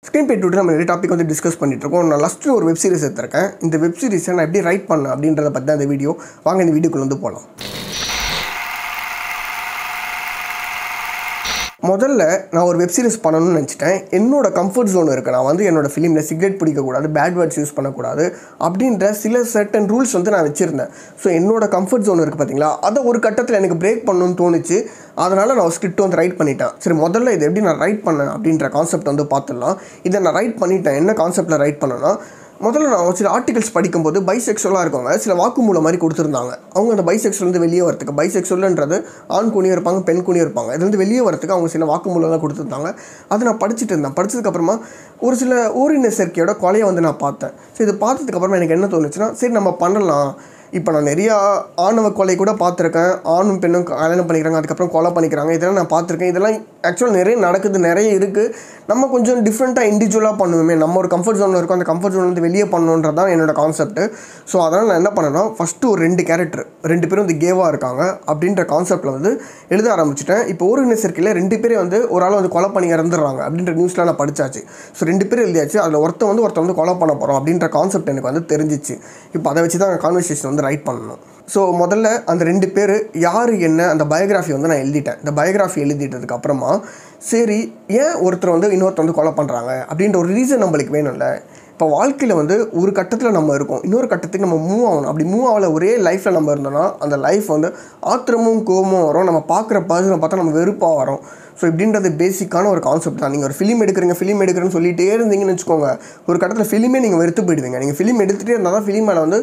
Screen பே today நம்ம நிறைய topic வந்து டிஸ்கஸ் பண்ணிட்டு இருக்கோம். நான் லாஸ்ட்டு ஒரு வெப் சீரிஸ் எடுத்திருக்கேன். இந்த வெப் சீரிஸை நான் எப்படி ரைட் பண்ணேன் அப்படின்றத பற்றி தான் இந்த வீடியோ. வாங்க இந்த வீடியோக்குள்ள வந்து போகலாம். முதல்ல நான் ஒரு வெப் சீரிஸ் பண்ணணும்னு நினச்சிட்டேன். என்னோட கம்ஃபர்ட் ஜோன் இருக்குது. நான் வந்து என்னோடய ஃபிலிமில் சிகரெட் பிடிக்கக்கூடாது, பேட் வேர்ட்ஸ் யூஸ் பண்ணக்கூடாது அப்படின்ற சில சர்டன் ரூல்ஸ் வந்து நான் வச்சுருந்தேன். ஸோ என்னோடய கம்ஃபர்ட் ஜோன் இருக்குது பார்த்தீங்களா, அதை ஒரு கட்டத்தில் எனக்கு பிரேக் பண்ணணும்னு தோணுச்சு. அதனால் நான் ஸ்கிரிப்ட் வந்து ரைட் பண்ணிட்டேன். சரி, முதல்ல இதை எப்படி நான் ரைட் பண்ணேன் அப்படின்ற கான்செப்ட் வந்து பார்த்துடலாம். இதை நான் ரைட் பண்ணிட்டேன். என்ன கான்செப்டில் ரைட் பண்ணேன்னா, முதல்ல நான் சில ஆர்டிகல்ஸ் படிக்கும்போது பைசெக்சுவலாக இருக்கவங்க சில வாக்குமூலம் மாதிரி கொடுத்துருந்தாங்க. அவங்க அந்த பைசெக்சுவலேருந்து வெளியே வரத்துக்கு, பைசெக்சுவல்ன்றது ஆண் கூனியும் இருப்பாங்க, பெண் கூனியும் இருப்பாங்க, இதுலேருந்து வெளியே வரத்துக்கு அவங்க சில வாக்குமூலம்லாம் கொடுத்துருந்தாங்க. அதை நான் படிச்சுட்டு இருந்தேன். படித்ததுக்கப்புறமா ஒரு சில ஓரின சேர்க்கையோட கொலையை வந்து நான் பார்த்தேன். ஸோ இது பார்த்ததுக்கப்புறமா எனக்கு என்ன தோணுச்சுன்னா, சரி நம்ம பண்ணலாம். இப்போ நான் நிறையா ஆணவ கொலை கூட பார்த்துருக்கேன். ஆணும் பெண்ணும் கல்யாணம் பண்ணிக்கிறாங்க, அதுக்கப்புறம் கொலை பண்ணிக்கிறாங்க. இதெல்லாம் நான் பார்த்துருக்கேன். இதெல்லாம் ஆக்சுவலாக நிறைய நடக்குது, நிறைய இருக்குது. நம்ம கொஞ்சம் டிஃப்ரெண்ட்டாக இண்டிவிஜுவலாக பண்ணுவோமே, நம்ம ஒரு கம்ஃபர்ட் ஜோனில் இருக்கும், அந்த கம்ஃபர்ட் ஜோன்லேருந்து வெளியே பண்ணணுன்றது தான் என்னோடய கான்செப்ட்டு. ஸோ அதனால் நான் என்ன பண்ணேன்னா, ஃபஸ்ட்டு ஒரு 2 கேரக்டர், 2 பேரும் வந்து கேவாக இருக்காங்க அப்படின்ற கான்செப்ட்டில் வந்து எழுத ஆரம்பிச்சிட்டேன். இப்போ ஒரு சேர்க்கையில் 2 பேரே வந்து ஒரு ஆள் வந்து கொலை பண்ணி இறந்துடுறாங்க அப்படின்ற நியூஸ்லாம் நான் படித்தாச்சு. ஸோ 2 பேர் எழுதியாச்சு. அதில் ஒருத்தன் வந்து கொலை பண்ண போகிறோம் அப்படின்ற கான்செப்ட் எனக்கு வந்து தெரிஞ்சிச்சு. இப்போ அதை வச்சு தான் கான்வர்சேஷன் வந்து ரைட் பண்ணணும். ஸோ முதல்ல அந்த 2 பேர் யார் என்ன அந்த பயோகிராஃபி வந்து நான் எழுதிட்டேன். இந்த பயோகிராஃபி எழுதிட்டதுக்கு அப்புறமா சரி, ஏன் ஒருத்தர் வந்து இன்னொருத்தர் வந்து கொலை பண்ணுறாங்க அப்படின்ற ஒரு ரீசன் நம்மளுக்கு வேணும்ல. இப்போ வாழ்க்கையில் வந்து ஒரு கட்டத்தில் நம்ம இருக்கோம், இன்னொரு கட்டத்துக்கு நம்ம மூவ் ஆகணும். அப்படி மூவ் ஆகல ஒரே லைஃப்பில் நம்ம இருந்தோம்னா அந்த லைஃப் வந்து ஆத்திரமும் கோபமும் வரும். நம்ம பார்க்குற பர்சனை பார்த்தா நம்ம வெறுப்பாக வரும். ஸோ இப்படின்றது பேசிக்கான ஒரு கான்செப்ட் தான். நீங்கள் ஒரு ஃபிலிம் எடுக்கிறேன்னு சொல்லிகிட்டே இருந்தீங்கன்னு வச்சுக்கோங்க, ஒரு கட்டத்தில் ஃபிலிமே நீங்கள் வெறுத்து போயிடுவீங்க. நீங்கள் ஃபிலிம் எடுத்துகிட்டே இருந்தால் தான் ஃபிலிம் மேலே வந்து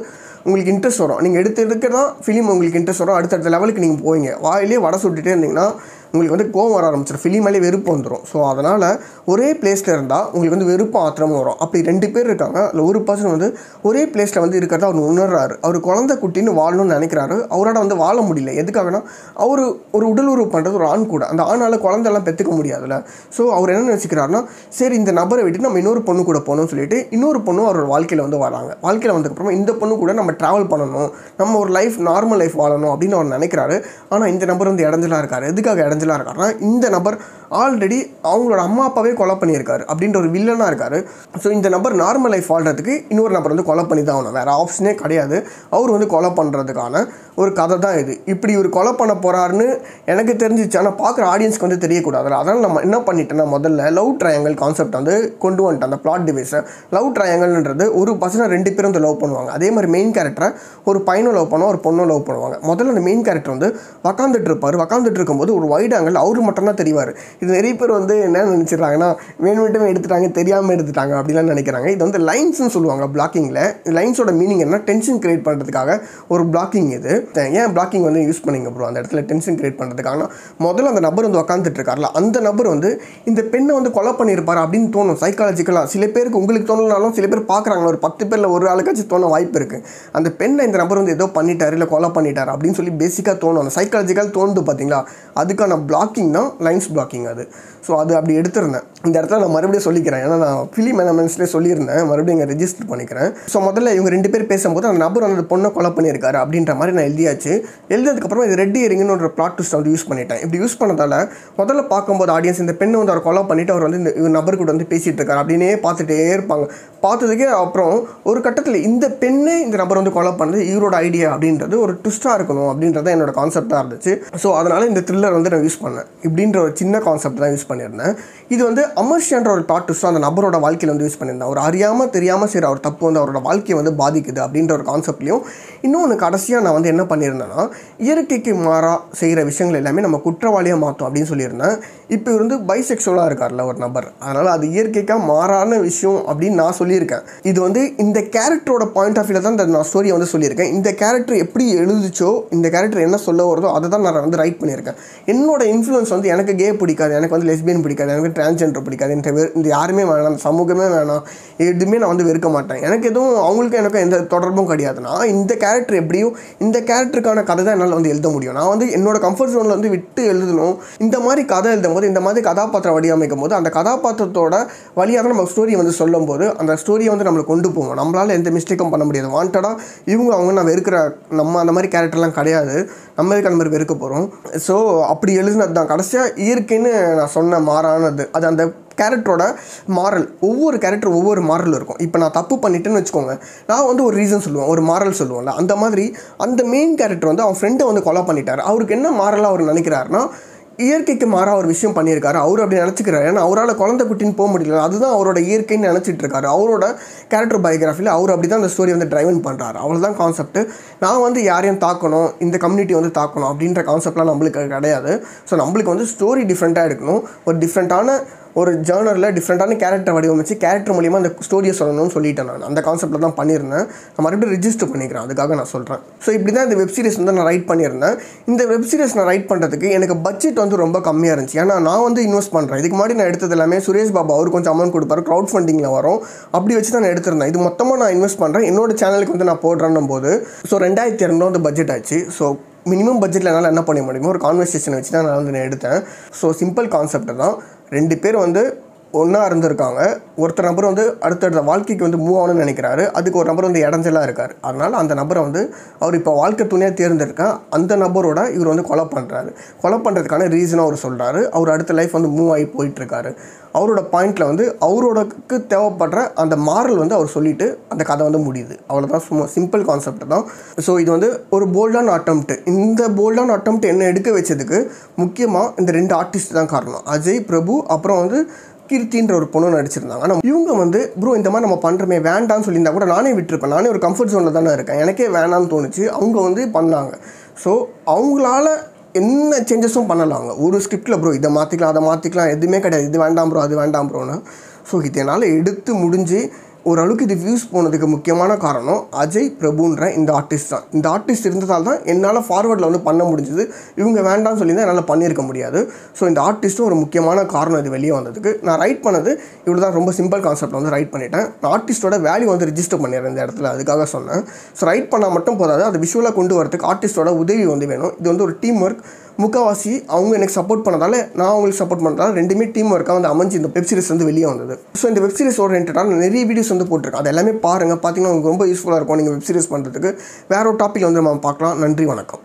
உங்களுக்கு இன்ட்ரெஸ்ட் வரும். நீங்கள் எடுக்க தான் ஃபிலிம் உங்களுக்கு இன்ட்ரெஸ்ட் வரும். அடுத்தடுத்த லெவலுக்கு நீங்கள் போவீங்க. வாயிலே வடை சுட்டுகிட்டே இருந்தீங்கன்னா உங்களுக்கு வந்து கோவம் வர ஆரம்பிச்சிடும், ஃபிலிம் மேலே வெறுப்பு வந்துடும். ஸோ அதனால் ஒரே பிளேஸில் இருந்தால் உங்களுக்கு வந்து வெறுப்பும் ஆத்திரமும் வரும். அப்படி 2 பேர் இருக்காங்க. அதில் ஒரு பர்சன் வந்து ஒரே பிளேஸில் வந்து இருக்கிறத அவர் உணர்றாரு. அவர் குழந்தை குட்டின்னு வாழணும்னு நினைக்கிறாரு. அவரோட வந்து வாழ முடியல. எதுக்காகனா அவர் ஒரு உடல் உறவு பண்ணுறது ஒரு ஆண் கூட, அந்த ஆணால் குழந்தைலாம் பெற்றுக்க முடியாதுல்ல. ஸோ அவர் என்ன நினச்சிக்கிறாருன்னா, சரி இந்த நபரை விட்டு நம்ம இன்னொரு பொண்ணு கூட போகணும்னு சொல்லிட்டு இன்னொரு பொண்ணு அவரோட வாழ்க்கையில் வந்து வராங்க. வாழ்க்கையில் வந்ததுக்கப்புறமா இந்த பொண்ணு கூட நம்ம ட்ராவல் பண்ணணும், நம்ம ஒரு நார்மல் லைஃப் வாழணும் அப்படின்னு அவர் நினைக்கிறாரு. ஆனால் இந்த நபர் வந்து இடைஞ்சலாக இருக்கார். எதுக்காக இடைஞ்சலாக இருக்காருன்னா, இந்த நபர் ஆல்ரெடி அவங்களோட அம்மா அப்பாவே கொலை பண்ணியிருக்காரு அப்படின்ற ஒரு வில்லனாக இருக்கார். ஸோ இந்த நபர் நார்மல் லைஃப் வாழ்கிறதுக்கு இன்னொரு நபர் வந்து கொலை பண்ணி தான் ஆகணும், வேறு ஆப்ஷனே கிடையாது. அவர் வந்து கொலை பண்ணுறதுக்கான ஒரு கதை தான் இது. இப்படி ஒரு கொலை பண்ண போகிறாருன்னு எனக்கு தெரிஞ்சிச்சு. ஆனால் பார்க்குற ஆடியன்ஸ்க்கு வந்து தெரியக்கூடாது. அதனால் நம்ம என்ன பண்ணிட்டேன்னா, முதல்ல லவ் ட்ரையாங்கிள் கான்செப்ட் வந்து கொண்டு வந்துட்டேன். அந்த பிளாட் டிவைஸை லவ் ட்ரையாங்கிள்ன்றது ஒரு பர்சனை 2 பேரும் வந்து லவ் பண்ணுவாங்க. அதே மாதிரி மெயின் கேரக்டரை ஒரு பையனும் லவ் பண்ணுவாங்க, ஒரு பொண்ணும் லவ் பண்ணுவாங்க. முதல்ல அந்த மெயின் கேரக்டர் வந்து உக்காந்துட்டு இருப்பார். உக்காந்துட்டு இருக்கும்போது ஒரு வைட் ஆங்கிள் அவர் மட்டும்தான் தெரிவார். இது நிறைய பேர் வந்து என்ன நினச்சிடுறாங்கன்னா, வேணுமெண்ட்டுமே எடுத்துட்டாங்க, தெரியாமல் எடுத்துட்டாங்க அப்படிலாம் நினைக்கிறாங்க. இது வந்து லைன்ஸ்னு சொல்லுவாங்க பிளாக்கிங்கில். லைன்ஸோட மீனிங் என்ன, டென்ஷன் கிரியேட் பண்ணுறதுக்காக ஒரு பிளாக்கிங். இது ஏன் பிளாக்கிங் வந்து யூஸ் பண்ணிங்க ப்ரோ அந்த இடத்துல டென்ஷன் கிரியேட் பண்ணுறதுக்காக? முதல்ல அந்த நபர் வந்து உட்காந்துட்டு இருக்கார்ல, அந்த நபர் வந்து இந்த பெண்ணை வந்து கொலை பண்ணியிருப்பார் அப்படின்னு தோணும் சைக்காலஜிக்கலாக. சில பேருக்கு உங்களுக்கு தோணலாலும் சில பேர் பார்க்குறாங்க, ஒரு 10 பேரில் ஒரு ஆளுக்காச்சும் தோண வாய்ப்பு இருக்குது. அந்த பெண்ணை இந்த நபர் வந்து ஏதோ பண்ணிட்டார், இல்லை கொலை பண்ணிட்டார் அப்படின்னு சொல்லி பேசிக்காக தோணும். அந்த சைக்காலஜிக்கல் தோணுது பார்த்தீங்களா, அதுக்கான பிளாக்கிங் தான் லைன்ஸ் பிளாக்கிங் அது. ஸோ அது அப்படி எடுத்திருந்தேன். இந்த இடத்துல நான் மறுபடியும் சொல்லிக்கிறேன், ஏன்னா நான் ஃபிலிம் எலமெண்ட்ஸ்லேயே சொல்லியிருந்தேன், மறுபடியும் இங்கே ரெஜிஸ்டர் பண்ணிக்கிறேன். ஸோ முதல்ல இவங்க 2 பேர் பேசும்போது அந்த நபர் அந்த பொண்ணை கொலை பண்ணியிருக்காரு அப்படின்ற மாதிரி நான் எழுதியாச்சு. எழுதியதுக்கப்புறமா இது ரெட் ஹெரிங்னு ஒரு பிளாட் ட்விஸ்ட் வந்து யூஸ் பண்ணிட்டேன். இப்படி யூஸ் பண்ணதால் முதல்ல பார்க்கும்போது ஆடியன்ஸ் இந்த பெண்ணை வந்து அவர் கொலை பண்ணிவிட்டு அவர் வந்து இந்த நபர் கூட வந்து பேசிகிட்டு இருக்காரு அப்படின்னே பார்த்துட்டே இருப்பாங்க. பார்த்ததுக்கே அப்புறம் ஒரு கட்டத்தில் இந்த பெண்ணை இந்த நபர் வந்து கொலை பண்ணது இவரோட ஐடியா அப்படின்றது ஒரு ட்விஸ்ட்டாக இருக்கணும் அப்படின்றத என்னோட கான்செப்டாக இருந்துச்சு. ஸோ அதனால் இந்த த்ரில்லர் வந்து நான் யூஸ் பண்ணேன். இப்படின்ற ஒரு சின்ன கான்செப்ட் தான் யூஸ் பண்ணியிருந்தேன். இது வந்து அமர்ஷியான்ற ஒரு பிளாட் ட்விஸ்ட் அந்த நபரோட வாழ்க்கையில் வந்து யூஸ் பண்ணியிருந்தேன். அவர் அறியாமல் தெரியாமல் சரி அவர் தப்பு வந்து அவரோட வாழ்க்கையை வந்து பாதிக்குது அப்படின்ற ஒரு கான்செப்ட்லையும். இன்னொன்று கடைசியாக நான் வந்து என்ன பண்ணியிருந்தேன்னா, இயற்கைக்கு மாறாக செய்கிற விஷயங்கள் எல்லாமே நம்ம குற்றவாளியாக மாற்றோம் அப்படின்னு சொல்லியிருந்தேன். இப்போ இவர் வந்து பைசெக்சுவலாக இருக்கார்ல ஒரு நபர், அதனால் அது இயற்கைக்காக மாறான விஷயம் அப்படின்னு நான் சொல்லியிருக்கேன். இது வந்து இந்த கேரக்டரோட பாயிண்ட் ஆஃப் வியூவில் தான் இந்த நான் ஸ்டோரியை வந்து சொல்லியிருக்கேன். இந்த கேரக்டர் எப்படி எழுதிச்சோ, இந்த கேரக்டர் என்ன சொல்ல வருதோ அதை தான் நான் வந்து ரைட் பண்ணியிருக்கேன். என்னோட இன்ஃப்ளூயன்ஸ் வந்து எனக்கு கே பிடிக்காது, எனக்கு வந்து லெஸ்பியன் பிடிக்காது, எனக்கு டிரான்ஸ்ஜெண்டர் பிடிக்காது, இந்த யாருமே வேணாம், சமூகமே வேணாம், எதுவுமே நான் வந்து வெறுக்க மாட்டேன். எனக்கு எதுவும் அவங்களுக்கும் எனக்கும் எந்த தொடர்பும் கிடையாதுன்னா, இந்த கேரக்டர் எப்படியோ இந்த கேரக்டருக்கான கதை தான் என்னால் வந்து எழுத முடியும். நான் வந்து என்னோட கம்ஃபர்ட் ஜோனில் வந்து விட்டு எழுதணும். இந்த மாதிரி கதை எழுதும் போது, இந்த மாதிரி கதாபாத்திரம் வடிவமைக்கும் போது, அந்த கதாபாத்திரத்தோட வழியாக நம்ம ஸ்டோரியை வந்து சொல்லும் போது அந்த ஸ்டோரியை வந்து நம்மளை கொண்டு போவோம். நம்மளால் எந்த மிஸ்டேக்கும் பண்ண முடியாது. வாண்டடாக அவங்க நான் வெறுக்கிற நம்ம அந்த மாதிரி கேரக்டர்லாம் கிடையாது. நம்ம எதுக்கு அந்த மாதிரி வெறுக்க போகிறோம்? ஸோ அப்படி எழுதுனது தான் கடைசியாக இயற்கைன்னு நான் சொன்ன மாறானது அது அந்த கேரக்டரோட மாரல். ஒவ்வொரு கேரக்டர் ஒவ்வொரு மாரல் இருக்கும். இப்போ நான் தப்பு பண்ணிட்டேன்னு வச்சுக்கோங்க, நான் வந்து ஒரு ரீசன் சொல்லுவேன், ஒரு மாரல் சொல்லுவேன்ல, அந்த மாதிரி அந்த மெயின் கேரக்டர் வந்து அவன் ஃப்ரெண்டை வந்து கொலை பண்ணிட்டார். அவருக்கு என்ன மாரலாக அவர் நினைக்கிறாருன்னா, இயற்கைக்கு மாறாக ஒரு விஷயம் பண்ணியிருக்காரு. அவர் அப்படி நினச்சிக்கிறாரு. ஏன்னா அவரால் குழந்தை குட்டின்னு போக முடியல, அதுதான் அவரோட இயற்கைன்னு நினச்சிட்டு இருக்காரு. அவரோட கேரக்டர் பயோகிராஃபியில் அவர் அப்படி தான் அந்த ஸ்டோரி வந்து ட்ரைவன் பண்ணுறாரு. அவ்வளோதான் கான்செப்ட். நான் வந்து யாரையும் தாக்கணும், இந்த கம்யூனிட்டி வந்து தாக்கணும் அப்படின்ற கான்செப்ட்லாம் நம்மளுக்கு கிடையாது. ஸோ நம்மளுக்கு வந்து ஸ்டோரி டிஃப்ரெண்ட்டாக எடுக்கணும். ஒரு டிஃப்ரெண்ட்டான ஒரு ஜேர்னரில் டிஃப்ரெண்ட்டான கேரக்டர் வடிவமைச்சு கேரக்டர் மூலிமா அந்த ஸ்டோரியை சொல்லணும்னு சொல்லிட்டேன். நான் அந்த கான்செப்ட்டில் தான் பண்ணியிருந்தேன். நான் மறுபடியும் ரிஜிஸ்டர் பண்ணிக்கிறேன், அதுக்காக நான் சொல்கிறேன். ஸோ இப்படி தான் இந்த வெப் சீரிஸ் வந்து நான் ரைட் பண்ணியிருந்தேன். இந்த வெப் சீரிஸ் நான் ரைட் பண்ணுறதுக்கு எனக்கு பட்ஜெட் வந்து ரொம்ப கம்மியாக இருந்துச்சு. ஏன்னா நான் வந்து இன்வெஸ்ட் பண்ணுறேன். இதுக்கு முன்னாடி நான் எடுத்தது எல்லாமே சுரேஷ் பாபு அவர் கொஞ்சம் அமௌண்ட் கொடுப்பாரு, க்ரௌட் ஃபண்டிங்கில் வரும், அப்படி வச்சு தான் நான் எடுத்திருந்தேன். இது மொத்தமாக நான் இன்வெஸ்ட் பண்ணுறேன், என்னோட சேனலுக்கு வந்து நான் போடுறேன்னும் போது ஸோ 2200 வந்து பட்ஜெட் ஆச்சு. ஸோ மினிமம் பட்ஜெட்டில் என்னால் என்ன பண்ண முடியுமோ ஒரு கான்வர்சேஷனை வச்சு தான் நான் வந்து எடுத்தேன். ஸோ சிம்பிள் கான்செப்ட் தான். 2 பேர் வந்து ஒன்றா இருந்திருக்காங்க. ஒருத்தர் நபர் வந்து அடுத்தடுத்த வாழ்க்கைக்கு வந்து மூவ் ஆகணும்னு நினைக்கிறாரு. அதுக்கு ஒரு நபர் வந்து இடைஞ்சலாக இருக்கார். அதனால் அந்த நபரை வந்து அவர் இப்போ வாழ்க்கை துணையாக தேர்ந்தெடுக்க அந்த நபரோட இவர் வந்து கொலை பண்ணுறாரு. கொலை பண்ணுறதுக்கான ரீசனாக அவர் சொல்கிறாரு. அவர் அடுத்த லைஃப் வந்து மூவ் ஆகி போயிட்டுருக்காரு. அவரோட பாயிண்டில் வந்து அவரோடக்கு தேவைப்படுற அந்த மாரல் வந்து அவர் சொல்லிவிட்டு அந்த கதை வந்து முடியுது. அவ்வளோதான், சும்மா சிம்பிள் கான்செப்ட் தான். ஸோ இது வந்து ஒரு போல்டான அட்டம்ப்ட். இந்த போல்டான அட்டம்ப்ட் என்ன எடுக்க வச்சதுக்கு முக்கியமாக இந்த 2 ஆர்டிஸ்ட் தான் காரணம். அஜய், பிரபு, அப்புறம் வந்து கீர்த்தின்ற ஒரு பொண்ணு நடிச்சிருந்தாங்க. ஆனால் இவங்க வந்து ப்ரோ இந்த மாதிரி நம்ம பண்ணுறமே வேண்டான்னு சொல்லியிருந்தா கூட நானே விட்டுருப்பேன். நானே ஒரு கம்ஃபர்ட் ஜோனில் தானே இருக்கேன், எனக்கே வேணான்னு தோணுச்சு. அவங்க வந்து பண்ணாங்க. ஸோ அவங்களால என்ன சேஞ்சஸும் பண்ணலாங்க ஒரு ஸ்கிரிப்டில். ப்ரோ இதை மாற்றிக்கலாம், அதை மாற்றிக்கலாம், எதுவுமே கிடையாது, இது வேண்டாம் ப்ரோ, அது வேண்டாம் ப்ரோன்னு. ஸோ இது என்னால் எடுத்து முடிஞ்சு ஓரளவுக்கு இது வியூஸ் போனதுக்கு முக்கியமான காரணம் அஜய், பிரபுன்ற இந்த ஆர்டிஸ்ட் தான். இந்த ஆர்டிஸ்ட் இருந்ததால் தான் என்னால் ஃபார்வர்டில் வந்து பண்ண முடிஞ்சது. இவங்க வேண்டாம்னு சொல்லி தான் என்னால் பண்ணியிருக்க முடியாது. ஸோ இந்த ஆர்டிஸ்ட்டும் ஒரு முக்கியமான காரணம் இது வெளியே வந்ததுக்கு. நான் ரைட் பண்ணது இவ்வளோ தான், ரொம்ப சிம்பிள் கான்செப்ட் வந்து ரைட் பண்ணிட்டேன். நான் ஆர்டிஸ்ட்டோட வேல்யூ வந்து ரிஜிஸ்டர் பண்ணிடுறேன் இந்த இடத்துல, அதுக்காக சொன்னேன். ஸோ ரைட் பண்ணால் மட்டும் போதாது, அதை விஷுவலாக கொண்டு வரதுக்கு ஆர்டிஸ்ட்டோட உதவி வந்து வேணும். இது வந்து ஒரு டீம் ஒர்க். முக்கால்வாசி அவங்க எனக்கு சப்போர்ட் பண்ணதால நான் அவங்களுக்கு சப்போர்ட் பண்ணுறதால 2மே டீம் ஒர்க்காக வந்து அமைஞ்சு இந்த வெப் சீரிஸ் வந்து வெளியே வந்தது. ஸோ இந்த வெப் சீரிஸ் ஓரியன்டாக நிறைய வீடியோஸ் வந்து போட்டிருக்கேன். அது எல்லாமே பாருங்கள். பார்த்தீங்கன்னா உங்களுக்கு ரொம்ப யூஸ்ஃபுல்லாக இருக்கும் நீங்கள் வெப் சீரிஸ் பண்ணுறதுக்கு. வேற ஒரு டாப்பிக் வந்து நம்ம பார்க்கலாம். நன்றி, வணக்கம்.